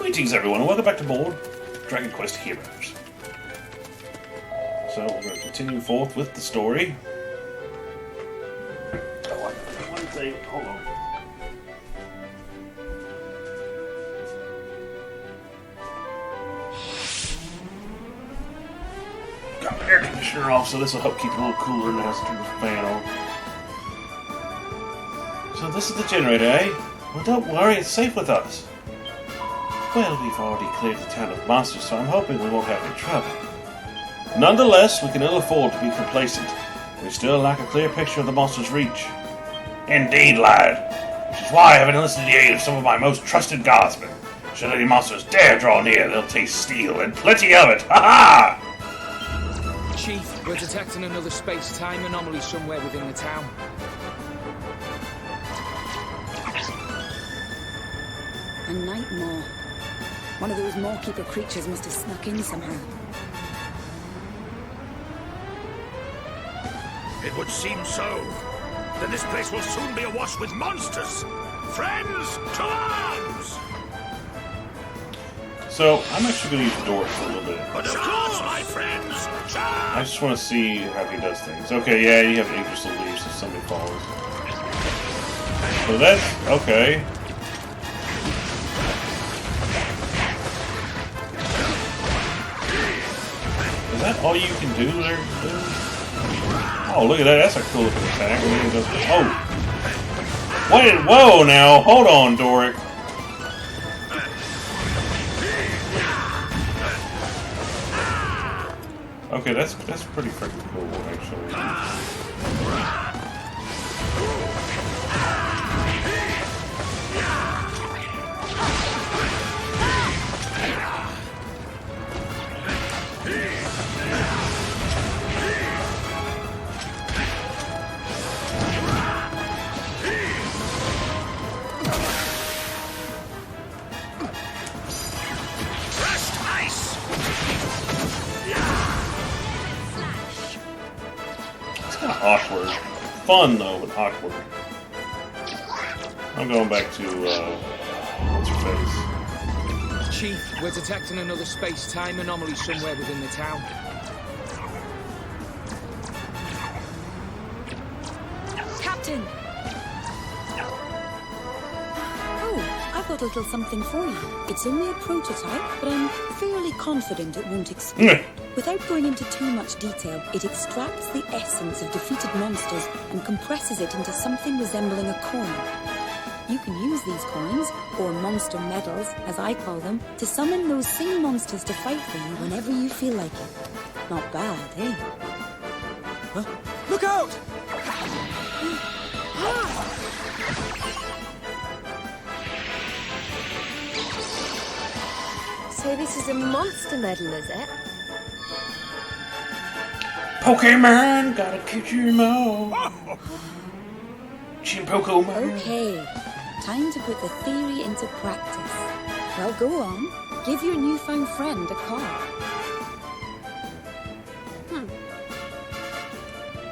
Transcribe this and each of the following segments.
Greetings everyone and welcome back to board Dragon Quest Heroes. So we're going to continue forth with the story. Oh, one thing, hold on. Got the air conditioner off, so this will help keep it a little cooler and it has to turn the fan on. So this is the generator, eh? Well, don't worry, it's safe with us. Well, we've already cleared the town of monsters, so I'm hoping we won't have any trouble. Nonetheless, we can ill afford to be complacent. We still lack a clear picture of the monster's reach. Indeed, lad. Which is why I have enlisted the aid of some of my most trusted guardsmen. Should any monsters dare draw near, they'll taste steel, and plenty of it. Ha ha! Chief, we're detecting another space-time anomaly somewhere within the town. A night maw. One of those Maw-keeper creatures must have snuck in somehow. It would seem so. Then this place will soon be awash with monsters. Friends, to arms! So, I'm actually going to use Dork for a little bit. But of course, my friends, I just want to see how he does things. Okay, yeah, you have dangerous to leave if somebody falls. So that's... okay. Is that all you can do there? Oh, look at that. That's a cool looking attack. Oh! Wait, whoa now! Hold on, Doric. Okay, that's pretty freaking cool, actually. Awkward. Fun though, but awkward. I'm going back to what's her face? Chief, we're detecting another space-time anomaly somewhere within the town. Captain! Oh, I've got a little something for you. It's only a prototype, but I'm fairly confident it won't explode. Without going into too much detail, it extracts the essence of defeated monsters and compresses it into something resembling a coin. You can use these coins, or monster medals, as I call them, to summon those same monsters to fight for you whenever you feel like it. Not bad, eh? Huh? Look out! So this is a monster medal, is it? Pokemon, gotta catch 'em all. Chimpokemon. Okay, time to put the theory into practice. Well, go on. Give your newfound friend a call.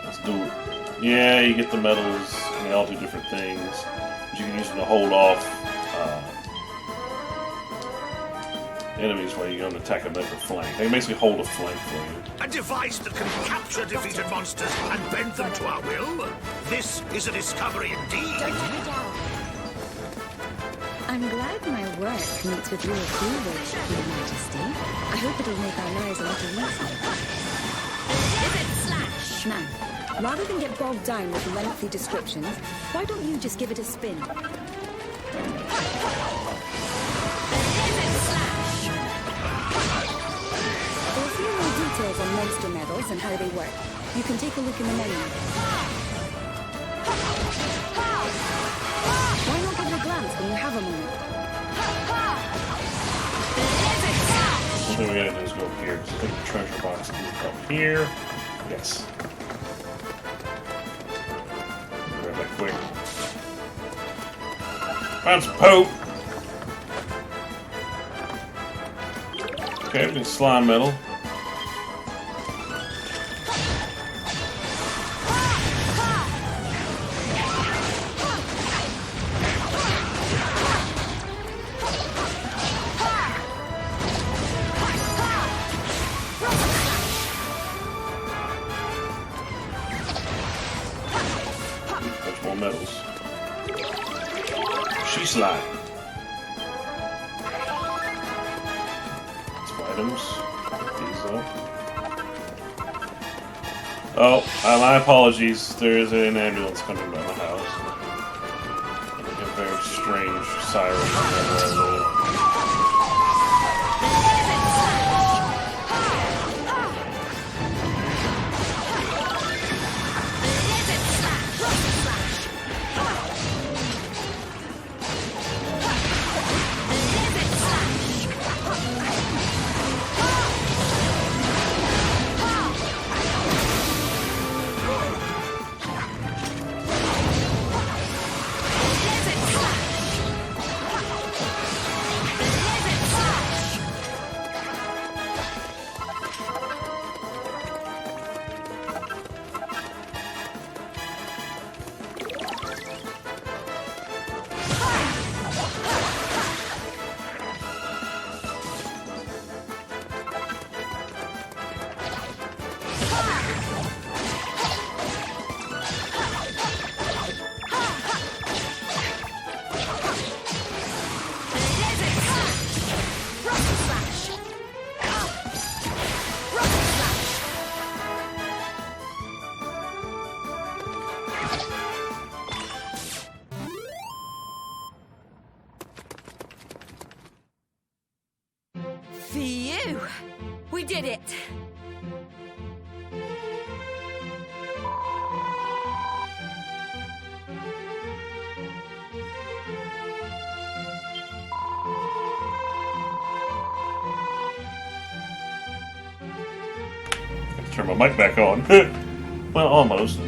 Let's do it. Yeah, you get the medals, and they all do different things. But you can use them to hold off enemies while you go and attack another flank. They basically hold a flank for you. a device that can capture defeated monsters and bend them to our will? This is a discovery indeed. I'm glad my work meets with your approval, Your Majesty. I hope it'll make our lives a little easier. Slash! Now, rather than get bogged down with lengthy descriptions, why don't you just give it a spin? There are a few more details on monster medals and how they work. You can take a look in the menu. Why not give it a glance when you have a moment? One thing we gotta do is go up here, because I think the treasure box is up here. Yes. Grab that quick. Found some Pope! Okay, we can slime metal. slime. Some items. Pick these up. Oh, my apologies. There is an ambulance coming by my house. Like a very strange siren whenever I live. Phew! We did it! Turn my mic back on. Well, almost.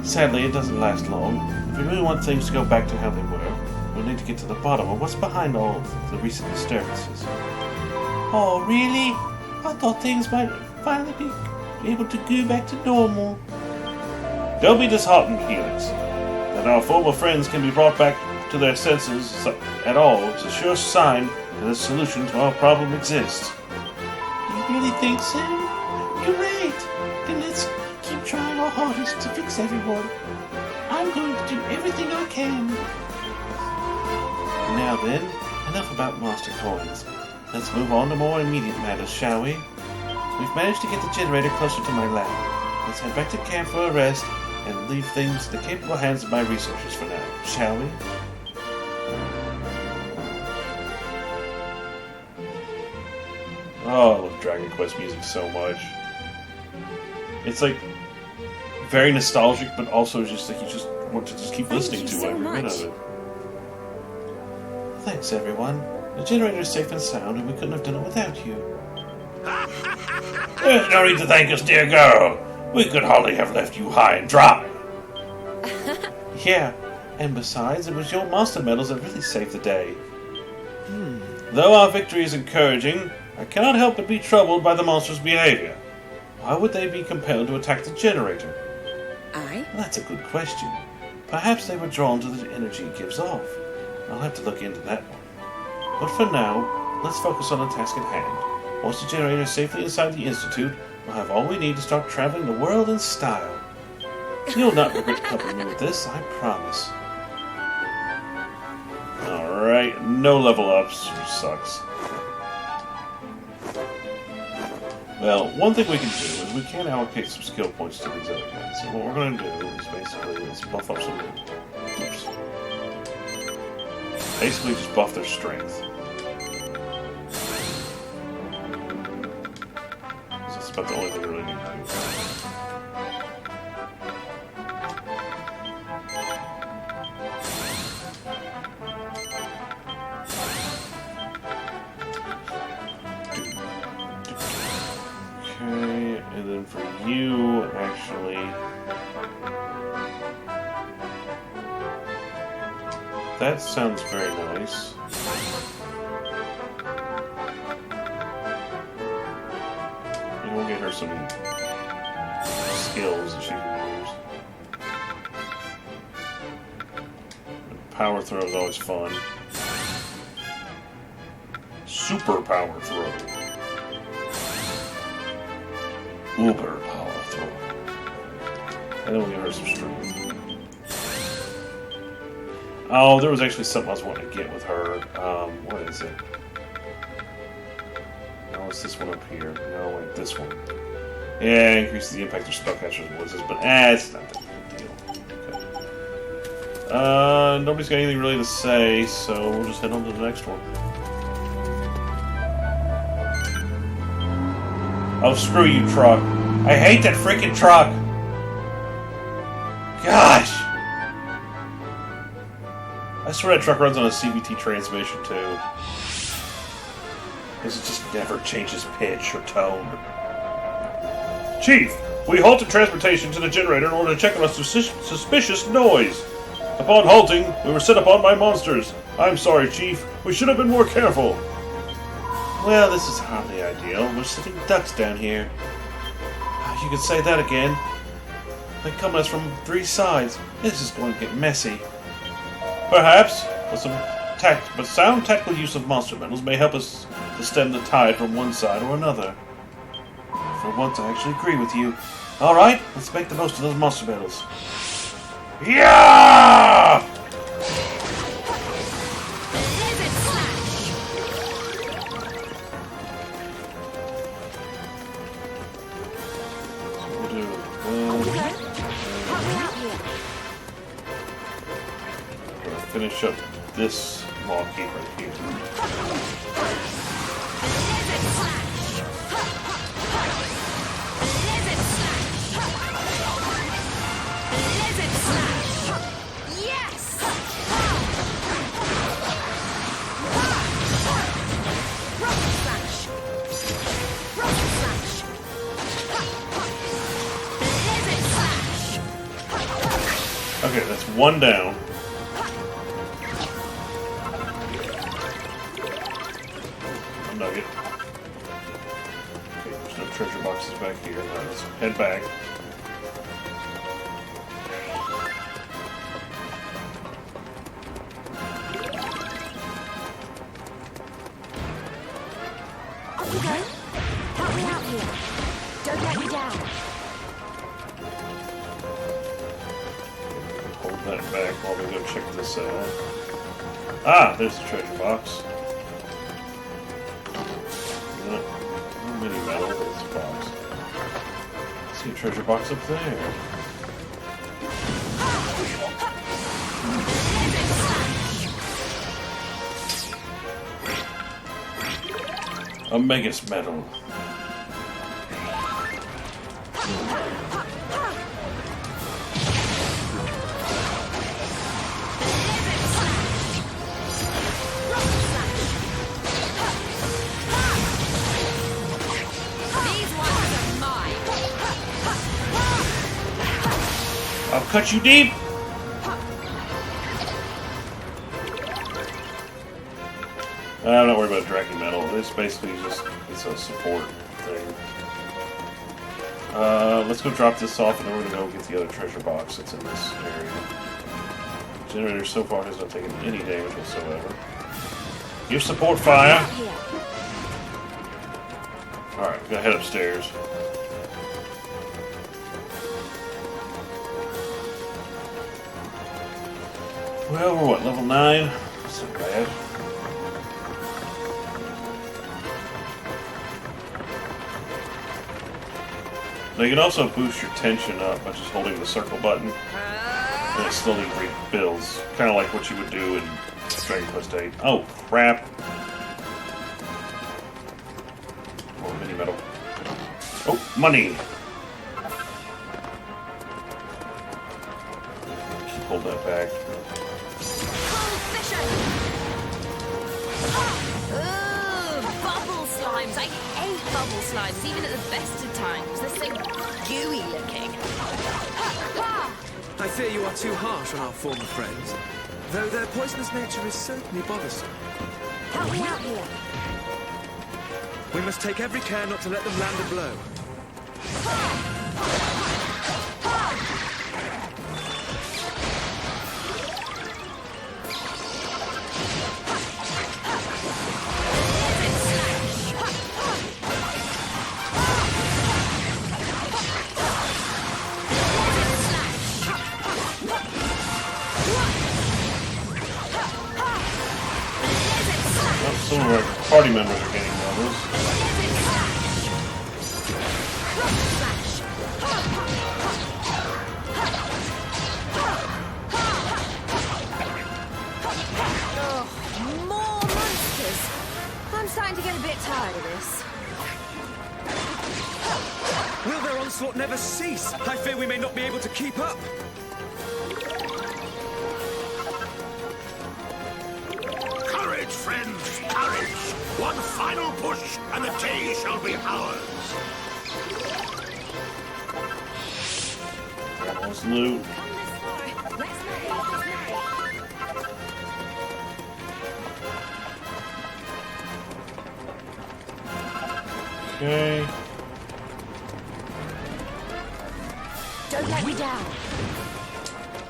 Sadly, it doesn't last long. If we really want things to go back to how they were, we'll need to get to the bottom of what's behind all the recent disturbances. Oh, really? I thought things might finally be able to go back to normal. Don't be disheartened, Helix. That our former friends can be brought back to their senses at all is a sure sign that a solution to our problem exists. You really think so? Great! Then let's keep trying our hardest to fix everyone. I'm going to do everything I can. Now then, enough about master coins. Let's move on to more immediate matters, shall we? We've managed to get the generator closer to my lab. Let's head back to camp for a rest and leave things in the capable hands of my researchers for now, shall we? Oh, I love Dragon Quest music so much. It's like very nostalgic, but also just like you just want to just keep listening to every minute of it. Thanks, everyone. The generator is safe and sound, and we couldn't have done it without you. There's no need to thank us, dear girl. We could hardly have left you high and dry. Yeah, and besides, it was your monster medals that really saved the day. Though our victory is encouraging, I cannot help but be troubled by the monster's behavior. Why would they be compelled to attack the generator? Aye? That's a good question. Perhaps they were drawn to the energy it gives off. I'll have to look into that one. But for now, let's focus on the task at hand. Once the generator is safely inside the Institute, we'll have all we need to start traveling the world in style. You'll not regret helping me with this, I promise. Alright, no level ups, which sucks. Well, one thing we can do is we can allocate some skill points to these other guys. And what we're going to do is basically let's buff up some... Oops. Basically just buff their strength. That's about the only thing we really need to do. Okay, and then for you, actually... That sounds very nice. And we'll get her some skills that she can use. Power throw is always fun. Super power throw. Uber power throw. And then we'll get her some strength. Oh, there was actually something I was wanting to get with her. What is it? No, it's this one up here. No, wait, this one. Yeah, increases the impact of spellcasters and wizards, but it's not that big a deal. Okay. Nobody's got anything really to say, so we'll just head on to the next one. Oh, screw you, truck. I hate that freaking truck! Gosh! I swear that truck runs on a CVT transmission, too. Because it just never changes pitch or tone. Chief, we halted transportation to the generator in order to check on a suspicious noise. Upon halting, we were set upon by monsters. I'm sorry, Chief. We should have been more careful. Well, this is hardly ideal. We're sitting ducks down here. You could say that again. They come at us from 3 sides. This is going to get messy. Perhaps, but sound tactical use of monster metals may help us to stem the tide from one side or another. For once, I actually agree with you. Alright, let's make the most of those monster metals. Yeah! So we'll do finish up this log key right here. Okay, that's one down. A nugget. Okay, there's no treasure boxes back here. Right, let's head back. Off we go. Help me out here. Don't let me down. Hold that back while we go check this out. Ah, there's the treasure box. No mini metal, but it's a box. See a treasure box up there. A Megas medal. I'll cut you deep! I'm not worried about Dragon Metal. It's basically just it's a support thing. Let's go drop this off and then we're gonna go get the other treasure box that's in this area. The generator so far has not taken any damage whatsoever. Give support fire! Alright, we're gonna head upstairs. Well, we're what, level 9? That's not bad. Now you can also boost your tension up by just holding the circle button. And it slowly rebuilds. Kind of like what you would do in Dragon Quest VIII. Oh, crap. More mini metal. Oh, money! Keep hold that back. Bubble slimes. I hate bubble slimes, even at the best of times. They're so gooey looking. I fear you are too harsh on our former friends, though their poisonous nature is certainly bothersome. Help me out here. We must take every care not to let them land a blow. some of our party members are getting levels. More monsters. I'm starting to get a bit tired of this. Will their onslaught never cease? I fear we may not be able to keep up. Courage, friends, courage! One final push, and the day shall be ours. Almost loot. Okay. Don't let me down.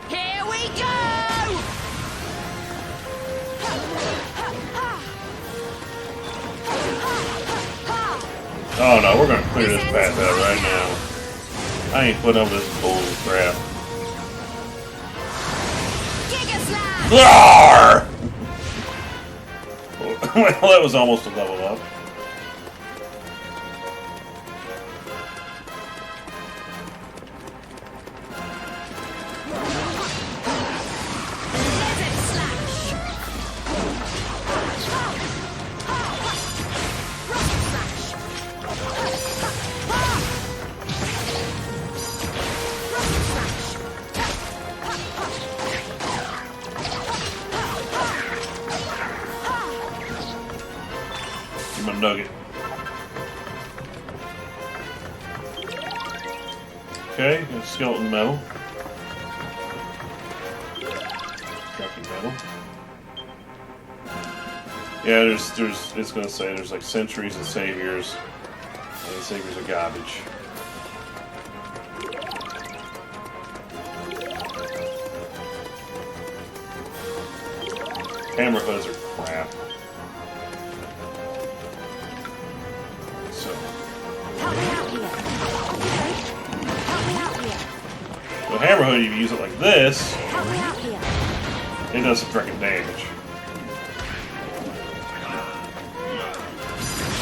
Here we go! Oh no, we're gonna clear this path out right now. I ain't putting up with this bull crap. Giga Slam! Arrgh! Well, that was almost a level up. Desert Slash! Rock Slash! Rock Slash! Give me a nugget. Okay, got skeleton metal. Crafting metal. Yeah, it's gonna say there's like centuries and saviors. And the saviors are garbage. Hammer hoods are crap. So, Help me out here. Okay? Help me out here. the hammer hood, if you use it like this, Help me out here. it does some freaking damage.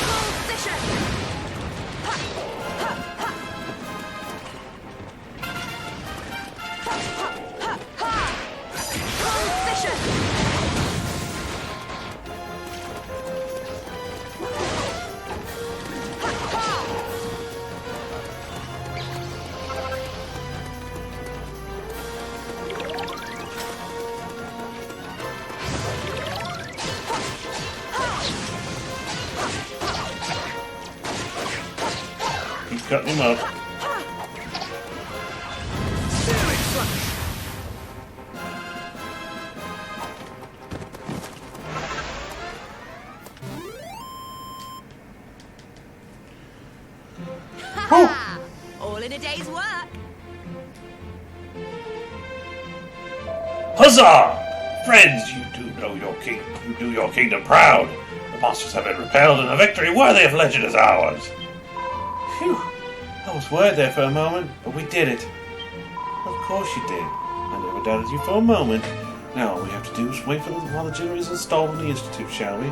Cold Fisher! Cold Fisher! Keep cutting him up. Searing Slash! All in a day's work. Huzzah! Friends, you do your kingdom proud. The monsters have been repelled, and a victory worthy of legend is ours. Phew! I was worried there for a moment, but we did it. Of course you did. I never doubted you for a moment. Now all we have to do is wait for while the generator is installed in the Institute, shall we?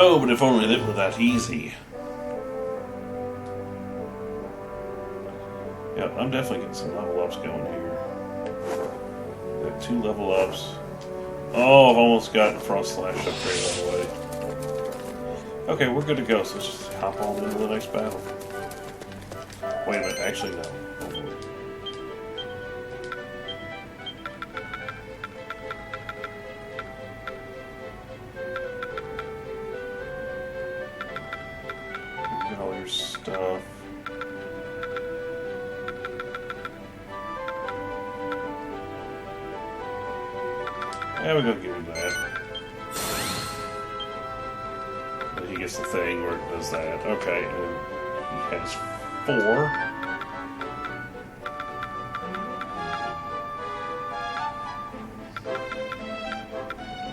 Oh, but if only it were that easy. Yeah, I'm definitely getting some level ups going here. Got 2 level ups. Oh, I've almost gotten Frost Slash upgrade on the way. Okay, we're good to go, so let's just hop on into the next battle. Wait a minute, actually no. Hold on. Get all your stuff. Yeah, we're gonna give him that. And he gets the thing where it does that. Okay, and he has 4.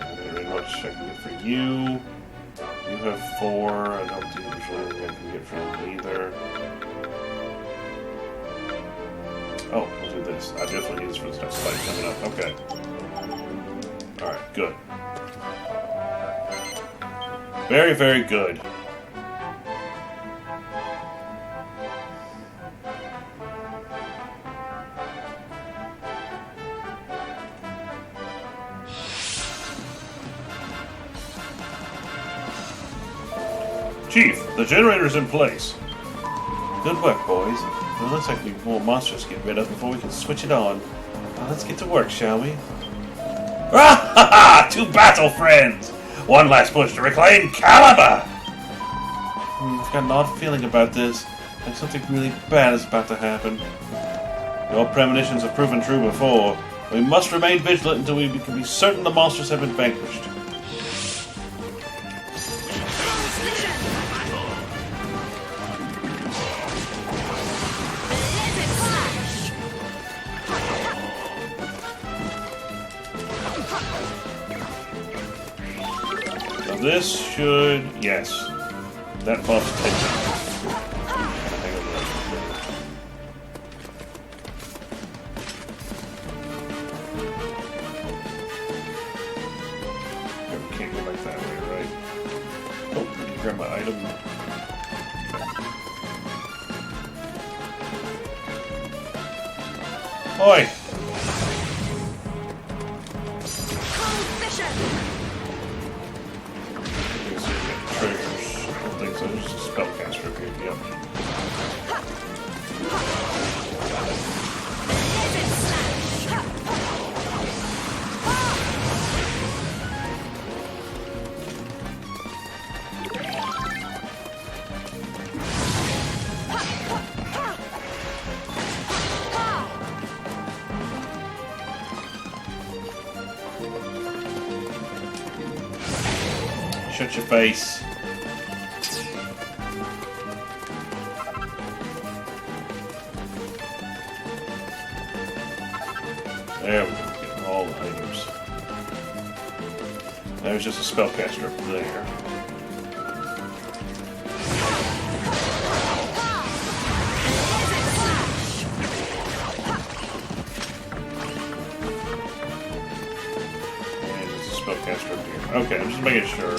Not very much I can get for you. You have 4. I don't think there's anything I can get from him either. Oh, we'll do this. I definitely need this for the next fight coming up. Okay. Alright, good. Very, very good. Chief, the generator's in place. Good work, boys. It looks like we have more monsters to get rid of before we can switch it on. Now let's get to work, shall we? Ah! 2 battle friends! One last push to reclaim Caliburgh! I've got an odd feeling about this. Like something really bad is about to happen. Your premonitions have proven true before. We must remain vigilant until we can be certain the monsters have been vanquished. This should, yes, that buff's taken. Can't go back that way, right? Oh, let me grab my item. Oi! There's a spellcaster up here, yep. Shut your face. There we go, get all the items. There's just a spellcaster up there. And there's a spellcaster up here. Okay, I'm just making sure.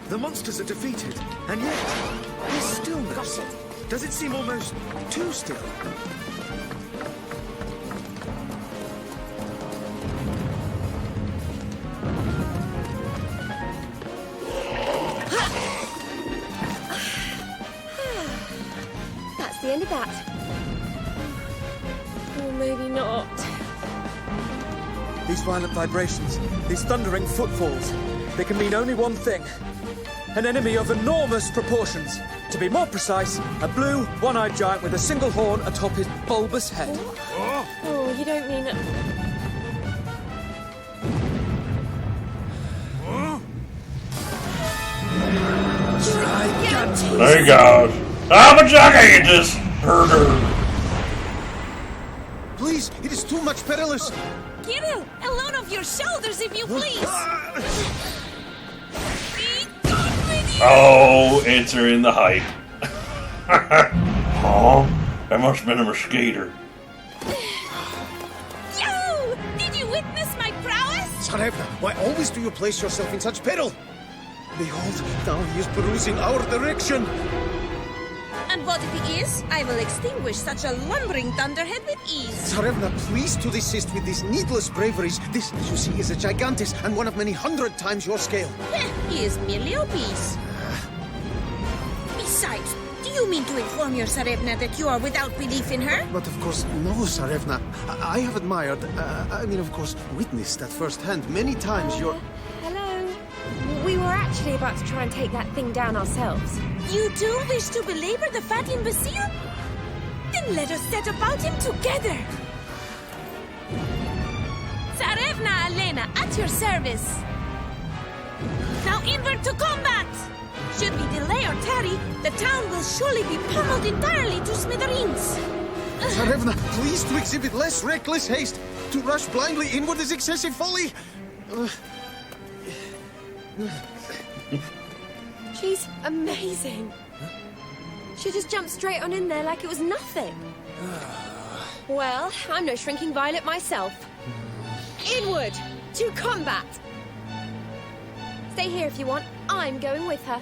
The monsters are defeated, and yet there's stillness. Does it seem almost too still? That's the end of that. Or maybe not. These violent vibrations, these thundering footfalls, they can mean only one thing. An enemy of enormous proportions. To be more precise, a blue, one-eyed giant with a single horn atop his bulbous head. Oh, you don't mean... There you go. I'm a gigantus! Herder! Please, it is too much perilous. Kirill, a load off your shoulders, if you please. Oh, answering the hype. Oh, that must have been a mosquito. Yo! Did you witness my prowess? Tsarevna, why always do you place yourself in such peril? Behold, now he is perusing our direction. And what if he is? I will extinguish such a lumbering thunderhead with ease. Tsarevna, please to desist with these needless braveries. This, as you see, is a gigantus and one of many 100 times your scale. He is merely obese. Besides, do you mean to inform your Tsarevna that you are without belief in her? But of course, no, Tsarevna. I have admired, of course, witnessed at first hand many times your... Hello? We were actually about to try and take that thing down ourselves. You too wish to belabor the fat imbecile? Then let us set about him together. Tsarevna Elena, at your service. Now inward to combat! Should we delay or tarry, the town will surely be pummeled entirely to smithereens. Tsarevna, please to exhibit less reckless haste. To rush blindly inward is excessive folly. She's amazing. She just jumped straight on in there like it was nothing. Well, I'm no shrinking violet myself. Inward! To combat! Stay here if you want. I'm going with her.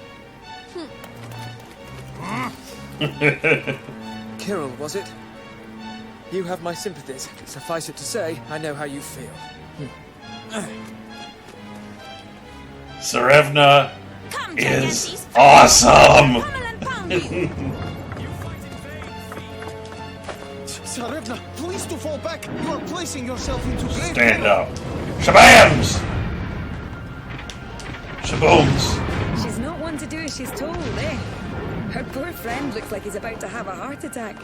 Kirill, was it? You have my sympathies. Suffice it to say, I know how you feel. Tsarevna Come, is Gigantes. awesome! Pummel and pound you. Tsarevna, please to fall back. You are placing yourself into grave Stand peril. up. Shabams! Shabooms! She's not one to do as she's told, eh? Her poor friend looks like he's about to have a heart attack.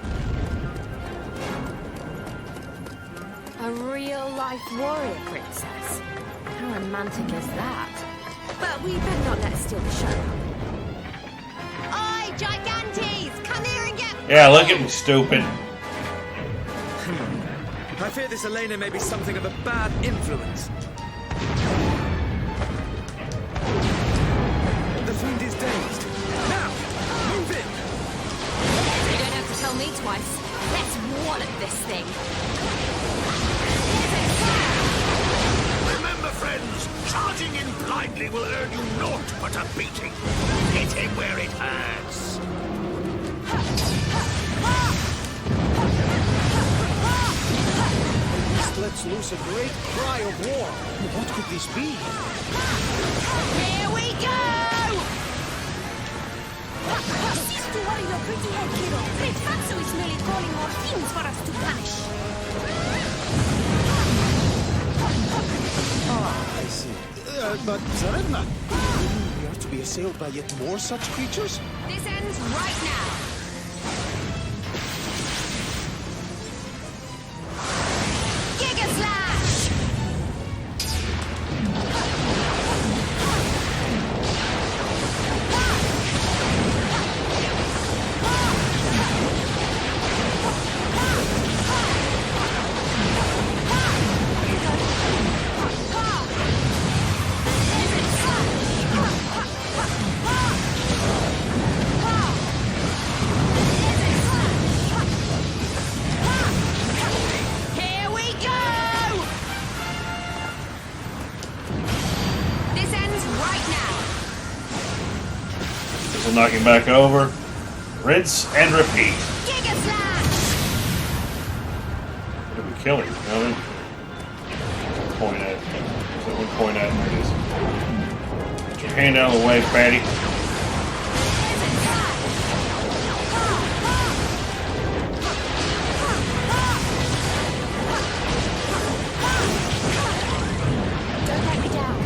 A real-life warrior princess. How romantic is that? But we better not let her steal the show. Oi, Gigantes! Come here and get... Yeah, look at me, stupid. I fear this Elena may be something of a bad influence. The fiend is dazed. Now, move in! You don't have to tell me twice. Let's wallop this thing. Remember, friends, charging in blindly will earn you naught but a beating. Hit him where it hurts. This lets loose a great cry of war. What could this be? Here we go! Cease to worry your pretty head, Kiro. Great Fatso is merely calling more fiends for us to punish. I see. But Tsarevna, we are to be assailed by yet more such creatures? This ends right now. Giga Slash! Here we go! This ends right now. This will knock him back over. Rinse and repeat. Giga Slash! Did we kill him? No, point at. So we point at where it is. Get your hand out of the way, fatty. Don't let me down.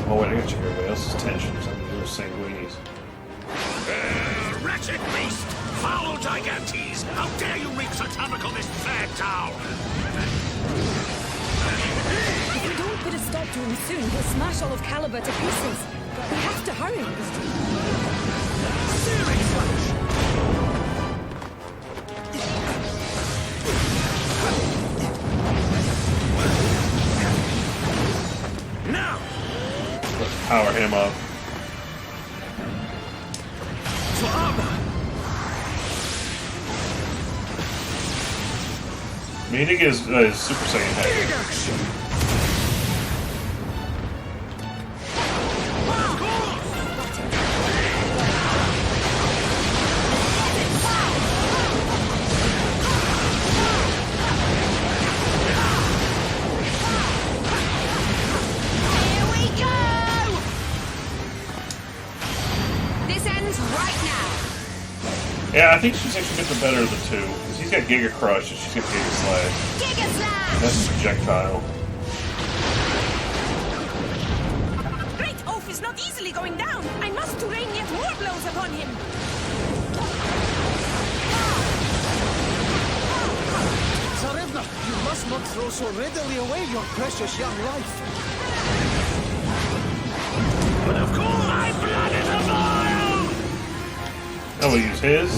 Oh wait, I got you here. Everybody else's tension. Some of those sanguinies. Wretched beast! Foul Gigantes! How dare you wreak such havoc on this fair town! If we don't put a stop to him soon, he'll smash all of Caliburgh to pieces. We have to hurry. Searing Slash! Now! Let's power him up. For armor! Meaning is Super Saiyan head. Big action! Here we go! This ends right now. Yeah, I think she's actually got the better of the two. Because he's got Giga Crush and she's got Giga Slash. Giga Slash! That's a projectile. Great Oaf is not easily going down. I must to rain yet more blows upon him. throw so readily away your precious young life. But of course, my blood is a boil! I will use his.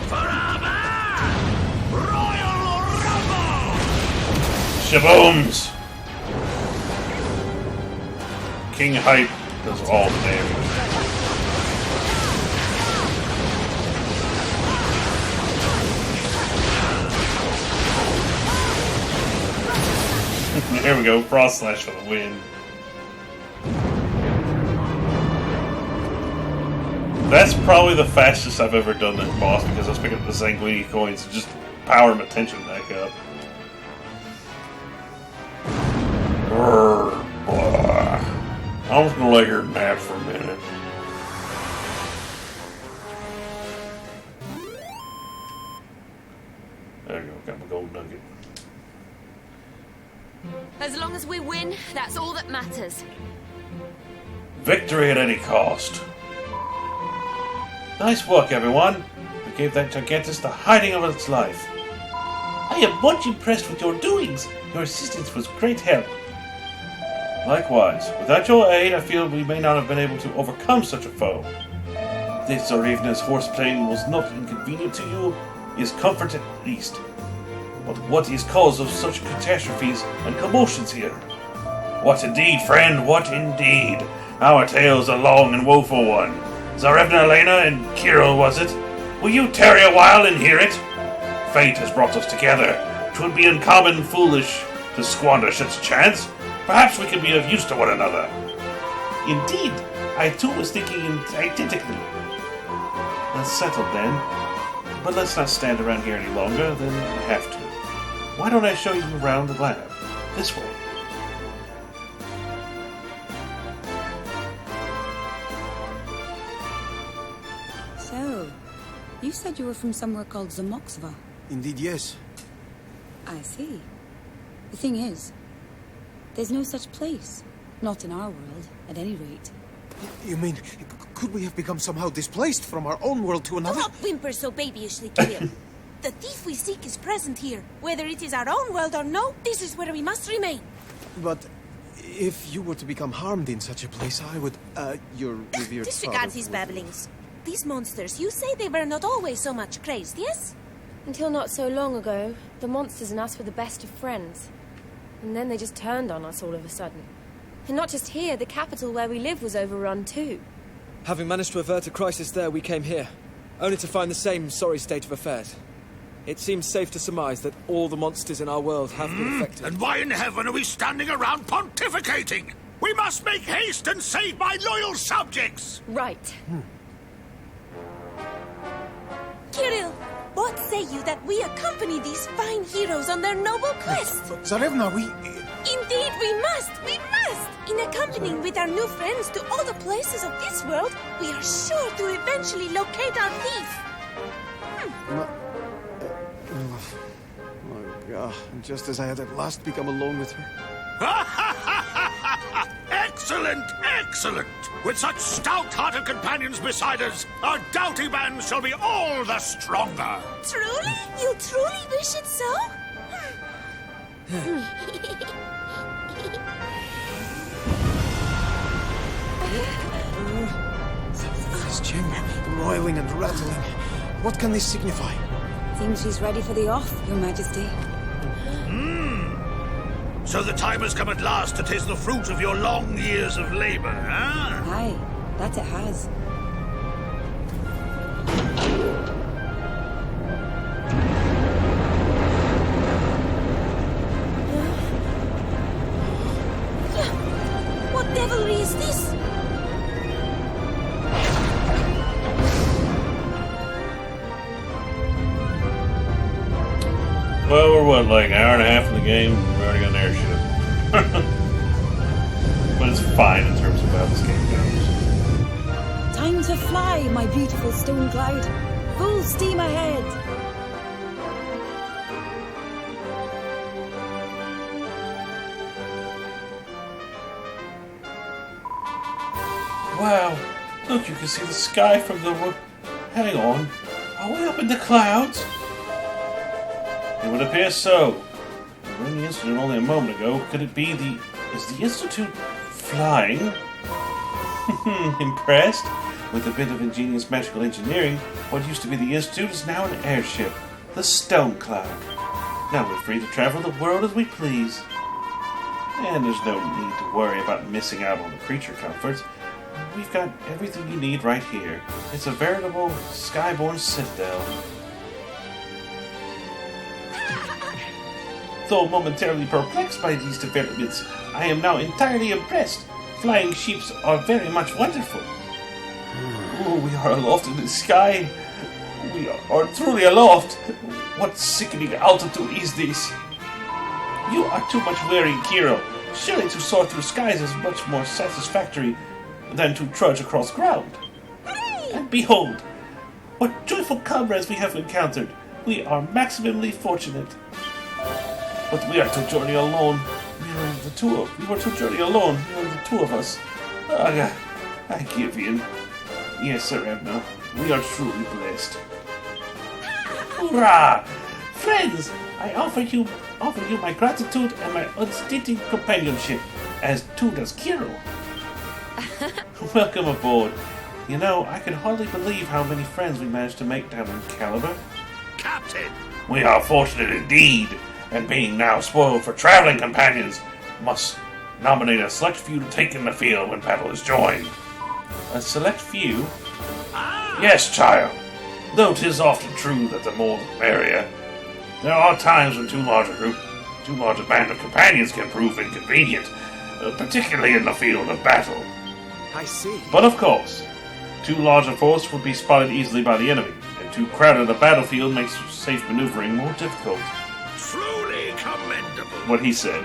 Forever! Royal Rumble! Shabooms! King Hype does all the damage. There we go, Frost Slash for the win. That's probably the fastest I've ever done that boss because I was picking up the Sanguini coins and just power my tension back up. I'm just gonna lay here and nap for a minute. There you go, got my gold nugget. As long as we win, that's all that matters. Victory at any cost. Nice work, everyone. We gave that Gigantus the hiding of its life. I am much impressed with your doings. Your assistance was great help. Likewise, without your aid, I feel we may not have been able to overcome such a foe. This Zarevna's horseplane was not inconvenient to you, is comfort at least. But what is cause of such catastrophes and commotions here? What indeed, friend, what indeed? Our tale's a long and woeful one. Zarevna, Elena, and Kirill, was it? Will you tarry a while and hear it? Fate has brought us together. 'Twould be uncommon foolish to squander such a chance. Perhaps we can be of use to one another. Indeed, I too was thinking identically. That's settled then. But let's not stand around here any longer than we have to. Why don't I show you around the lab? This way. So, you said you were from somewhere called Zamoxva. Indeed, yes. I see. The thing is, there's no such place. Not in our world, at any rate. You mean, could we have become somehow displaced from our own world to another? Do not whimper so babyishly, Kirill. The thief we seek is present here. Whether it is our own world or no, this is where we must remain. But if you were to become harmed in such a place, I would, your revered Disregard father these would- babblings. These monsters, you say they were not always so much crazed, yes? Until not so long ago, the monsters and us were the best of friends. And then they just turned on us all of a sudden. And not just here, the capital where we live was overrun too. Having managed to avert a crisis there, we came here, only to find the same sorry state of affairs. It seems safe to surmise that all the monsters in our world have been affected. And why in heaven are we standing around pontificating? We must make haste and save my loyal subjects! Right. Kirill, what say you that we accompany these fine heroes on their noble quest? Zarevna, we... Indeed, we must! We must! In accompanying with our new friends to all the places of this world, we are sure to eventually locate our thief. Oh, God. Just as I had at last become alone with her. Excellent, excellent! With such stout-hearted companions beside us, our doughty band shall be all the stronger! Truly? You truly wish it so? This chamber, roiling and rattling. What can this signify? Seems she's ready for the off, Your Majesty. So the time has come at last to taste the fruit of your long years of labor, huh? Aye, that it has. What devilry is this? Well, we're what, like an hour and a half in the game? We already got an airship. But it's fine in terms of how this game goes. Time to fly, my beautiful stone cloud. Full steam ahead. Wow, look, you can see the sky from the... Hang on. Are we up in the clouds? It would appear so. We were in the Institute only a moment ago. Could it be the... Is the Institute flying? Impressed? With a bit of ingenious magical engineering, what used to be the Institute is now an airship. The Stone Cloud. Now we're free to travel the world as we please. And there's no need to worry about missing out on the creature comforts. We've got everything you need right here. It's a veritable skyborne citadel. Though momentarily perplexed by these developments, I am now entirely impressed. Flying ships are very much wonderful. Oh, we are aloft in the sky. We are truly aloft. What sickening altitude is this? You are too much wearing, Kiro. Surely to soar through skies is much more satisfactory than to trudge across ground. Hey! And behold, what joyful comrades we have encountered. We are maximally fortunate. But we are to journey alone. We were to journey alone. We are the two of us. I give in. Yes, Sir Edna. We are truly blessed. Hurrah! Friends, I offer you my gratitude and my unstinted companionship, as too does Kiro. Welcome aboard. You know, I can hardly believe how many friends we managed to make down in Caliburgh. Captain! We are fortunate indeed, and being now spoiled for traveling companions, must nominate a select few to take in the field when battle is joined. A select few? Yes, child. Though 'tis often true that the more the merrier, there are times when too large a band of companions can prove inconvenient, particularly in the field of battle. I see. But of course, too large a force would be spotted easily by the enemy, and too crowded a battlefield makes safe maneuvering more difficult. Truly commendable. What he said.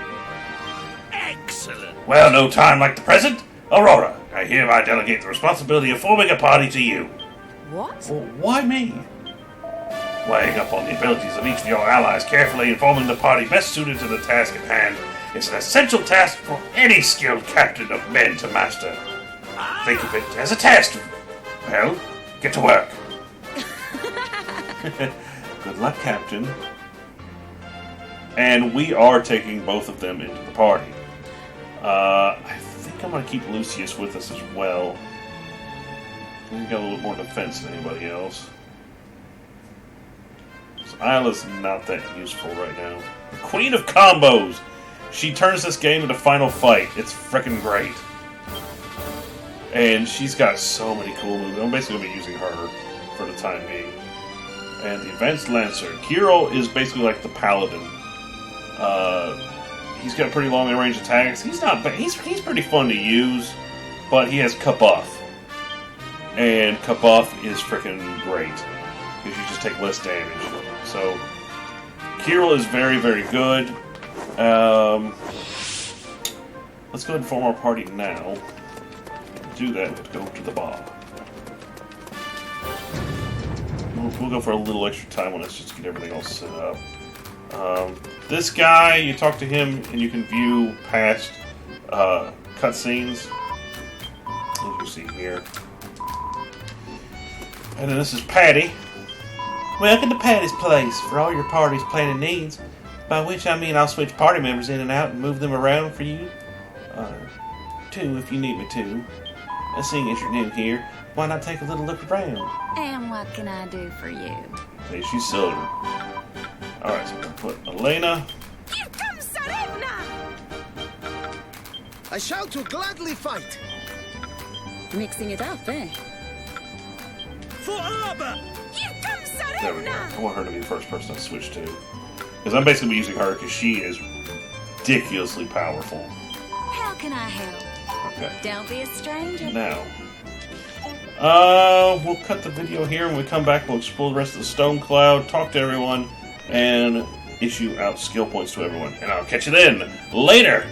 Excellent. Well, no time like the present. Aurora, I hereby delegate the responsibility of forming a party to you. What? Well, why me? Weighing up on the abilities of each of your allies carefully and forming the party best suited to the task at hand is an essential task for any skilled captain of men to master. Think of it as a test. Well, get to work. Good luck, Captain. And we are taking both of them into the party. I think I'm going to keep Lucius with us as well. He's got a little more defense than anybody else. So Isla's not that useful right now. The Queen of Combos! She turns this game into Final Fight. It's freaking great. And she's got so many cool moves. I'm basically going to be using her for the time being. And the Advanced Lancer. Kiro is basically like the Paladin. He's got pretty long range attacks. He's not bad. He's pretty fun to use, but he has Kabuff. And Kabuff is freaking great, because you just take less damage. So, Kiro is very, very good. Let's go ahead and form our party now. To do that, we have to go to the Bob. We'll go for a little extra time on this just to get everything all set up. This guy, you talk to him and you can view past cutscenes. As you can see here. And then this is Patty. Welcome to Patty's Place for all your party's planning needs. By which I mean I'll switch party members in and out and move them around for you. Too, if you need me to. Seeing as you're new here, why not take a little look around? And what can I do for you? Hey, she's silver. Alright, so we're going to put Elena. Here comes Sarevna! I shall to gladly fight. Mixing it up, eh? For Arbor! Here comes There we go. Sarevna! I want her to be the first person to switch to. Because I'm basically using her because she is ridiculously powerful. How can I help? Okay. Don't be a stranger. Now. We'll cut the video here. When we come back, we'll explore the rest of the Stone Cloud, talk to everyone, and issue out skill points to everyone. And I'll catch you then. Later!